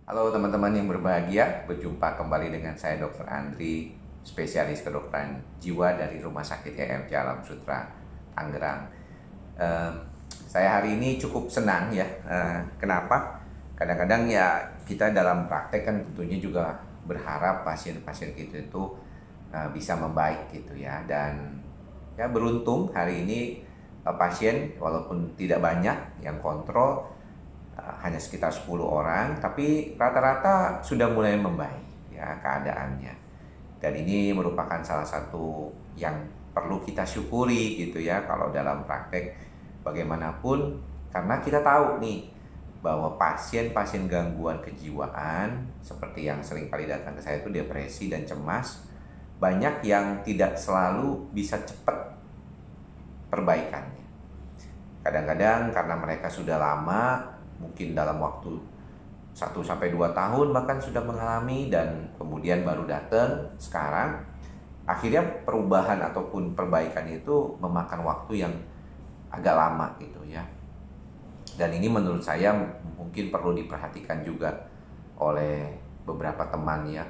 Halo teman-teman yang berbahagia, berjumpa kembali dengan saya Dr. Andri, spesialis kedokteran jiwa dari Rumah Sakit EMC Alam Sutra, Tangerang. Eh, saya hari ini cukup senang ya. Kenapa? Kadang-kadang ya kita dalam praktek kan tentunya juga berharap pasien-pasien kita itu bisa membaik gitu ya. Dan ya beruntung hari ini pasien walaupun tidak banyak yang kontrol, hanya sekitar 10 orang, tapi rata-rata sudah mulai membaik ya keadaannya. Dan ini merupakan salah satu yang perlu kita syukuri gitu ya kalau dalam praktek bagaimanapun, karena kita tahu nih bahwa pasien-pasien gangguan kejiwaan seperti yang sering kali datang ke saya itu depresi dan cemas, banyak yang tidak selalu bisa cepat perbaikannya. Kadang-kadang karena mereka sudah lama, mungkin dalam waktu 1 sampai 2 tahun bahkan sudah mengalami, dan kemudian baru datang sekarang, akhirnya perubahan ataupun perbaikan itu memakan waktu yang agak lama gitu ya. Dan ini menurut saya mungkin perlu diperhatikan juga oleh beberapa teman ya,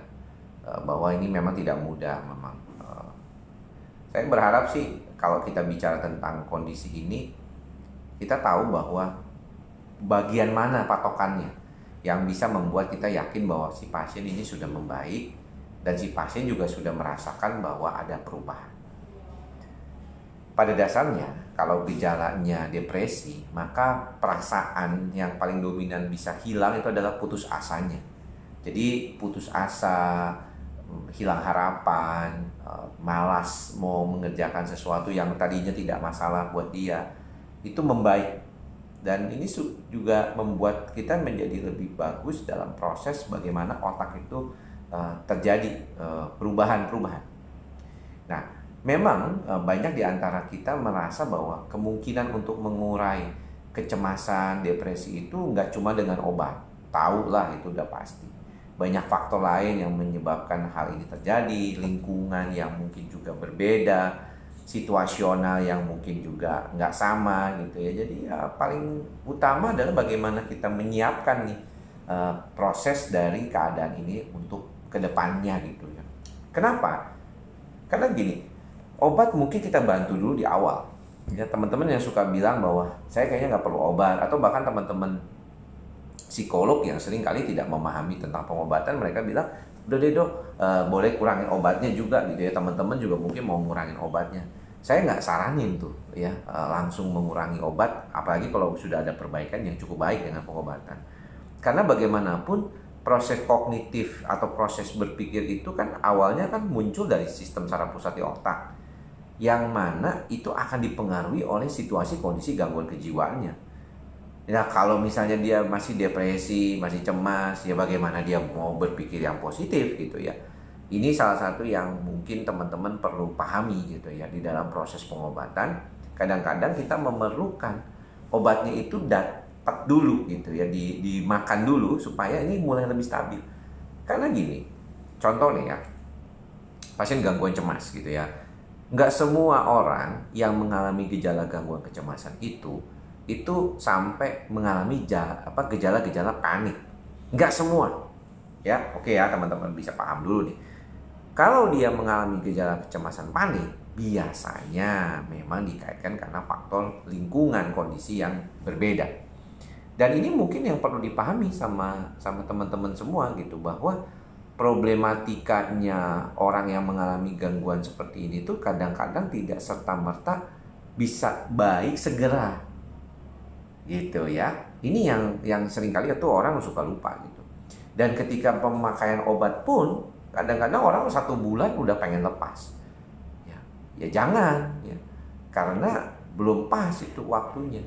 bahwa ini memang tidak mudah memang. Saya berharap sih kalau kita bicara tentang kondisi ini, kita tahu bahwa bagian mana patokannya yang bisa membuat kita yakin bahwa si pasien ini sudah membaik dan si pasien juga sudah merasakan bahwa ada perubahan. Pada dasarnya, kalau gejalanya depresi, maka perasaan yang paling dominan bisa hilang itu adalah putus asanya. Jadi putus asa, hilang harapan, malas mau mengerjakan sesuatu yang tadinya tidak masalah buat dia, itu membaik. Dan ini juga membuat kita menjadi lebih bagus dalam proses bagaimana otak itu terjadi perubahan-perubahan. Nah, memang banyak di antara kita merasa bahwa kemungkinan untuk mengurai kecemasan, depresi itu nggak cuma dengan obat. Tahu lah, itu udah pasti. Banyak faktor lain yang menyebabkan hal ini terjadi, lingkungan yang mungkin juga berbeda, situasional yang mungkin juga nggak sama gitu ya. Jadi ya paling utama adalah bagaimana kita menyiapkan nih proses dari keadaan ini untuk kedepannya gitu ya. Kenapa? Karena gini, obat mungkin kita bantu dulu di awal ya. Teman-teman yang suka bilang bahwa saya kayaknya nggak perlu obat, atau bahkan teman-teman psikolog yang sering kali tidak memahami tentang pengobatan, mereka bilang udah deh dok, boleh kurangin obatnya juga gitu ya. Teman-teman juga mungkin mau ngurangin obatnya. Saya nggak saranin tuh ya langsung mengurangi obat, apalagi kalau sudah ada perbaikan yang cukup baik dengan pengobatan. Karena bagaimanapun proses kognitif atau proses berpikir itu kan awalnya kan muncul dari sistem saraf pusat di otak, yang mana itu akan dipengaruhi oleh situasi kondisi gangguan kejiwaannya. Nah, kalau misalnya dia masih depresi, masih cemas, ya bagaimana dia mau berpikir yang positif gitu ya. Ini salah satu yang mungkin teman-teman perlu pahami gitu ya. Di dalam proses pengobatan, kadang-kadang kita memerlukan obatnya itu dapat dulu gitu ya, dimakan dulu supaya ini mulai lebih stabil. Karena gini, contoh nih ya, pasien gangguan cemas gitu ya. Nggak semua orang yang mengalami gejala gangguan kecemasan itu sampai mengalami gejala-gejala panik. Nggak semua ya. Oke ya, teman-teman bisa paham dulu nih. Kalau dia mengalami gejala kecemasan panik, biasanya memang dikaitkan karena faktor lingkungan, kondisi yang berbeda. Dan ini mungkin yang perlu dipahami sama teman-teman semua gitu, bahwa problematikanya orang yang mengalami gangguan seperti ini tuh kadang-kadang tidak serta-merta bisa baik segera gitu ya. Ini yang seringkali itu orang suka lupa gitu. Dan ketika pemakaian obat pun kadang-kadang orang 1 bulan udah pengen lepas ya jangan ya, karena belum pas itu waktunya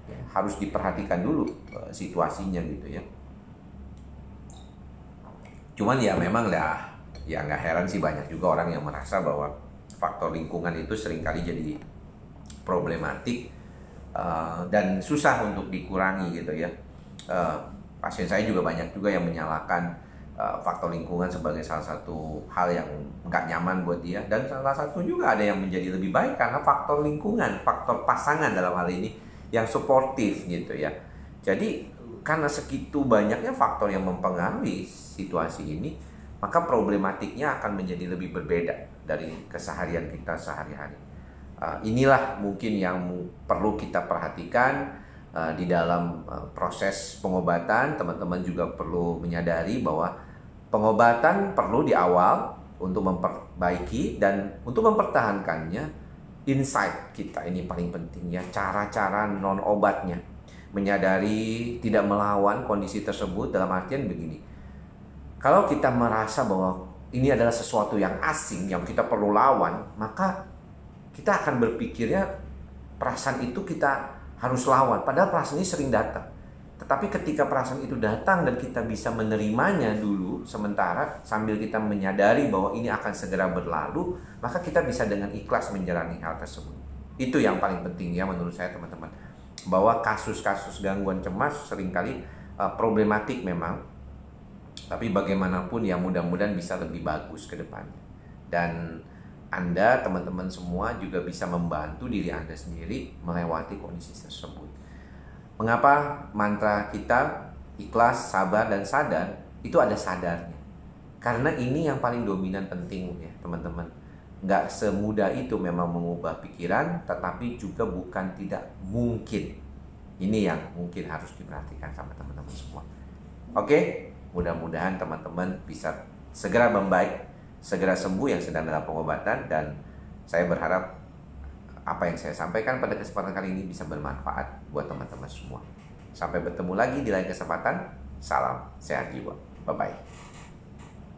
ya. Harus diperhatikan dulu situasinya gitu ya. Cuman ya memang lah ya, nggak heran sih banyak juga orang yang merasa bahwa faktor lingkungan itu seringkali jadi problematik dan susah untuk dikurangi gitu ya. Pasien saya juga banyak juga yang menyalahkan faktor lingkungan sebagai salah satu hal yang nggak nyaman buat dia, dan salah satu juga ada yang menjadi lebih baik karena faktor lingkungan, faktor pasangan dalam hal ini yang suportif gitu ya. Jadi karena segitu banyaknya faktor yang mempengaruhi situasi ini, maka problematiknya akan menjadi lebih berbeda dari keseharian kita sehari-hari. Inilah mungkin yang perlu kita perhatikan di dalam proses pengobatan. Teman-teman juga perlu menyadari bahwa pengobatan perlu di awal untuk memperbaiki dan untuk mempertahankannya. Insight kita ini paling penting ya, cara-cara non obatnya, menyadari tidak melawan kondisi tersebut. Dalam artian begini, kalau kita merasa bahwa ini adalah sesuatu yang asing yang kita perlu lawan, maka kita akan berpikirnya perasaan itu kita harus lawan, padahal perasaan ini sering datang. Tetapi ketika perasaan itu datang dan kita bisa menerimanya dulu sementara sambil kita menyadari bahwa ini akan segera berlalu, maka kita bisa dengan ikhlas menjalani hal tersebut. Itu yang paling penting ya menurut saya teman-teman. Bahwa kasus-kasus gangguan cemas seringkali problematik memang, tapi bagaimanapun ya mudah-mudahan bisa lebih bagus ke depannya. Dan Anda, teman-teman semua juga bisa membantu diri Anda sendiri melewati kondisi tersebut. Mengapa mantra kita ikhlas, sabar, dan sadar itu ada sadarnya? Karena ini yang paling dominan penting ya teman-teman. Nggak semudah itu memang mengubah pikiran, tetapi juga bukan tidak mungkin. Ini yang mungkin harus diperhatikan sama teman-teman semua. Oke, mudah-mudahan teman-teman bisa segera membaik, segera sembuh yang sedang dalam pengobatan, dan saya berharap apa yang saya sampaikan pada kesempatan kali ini bisa bermanfaat buat teman-teman semua. Sampai bertemu lagi di lain kesempatan. Salam sehat jiwa. Bye-bye.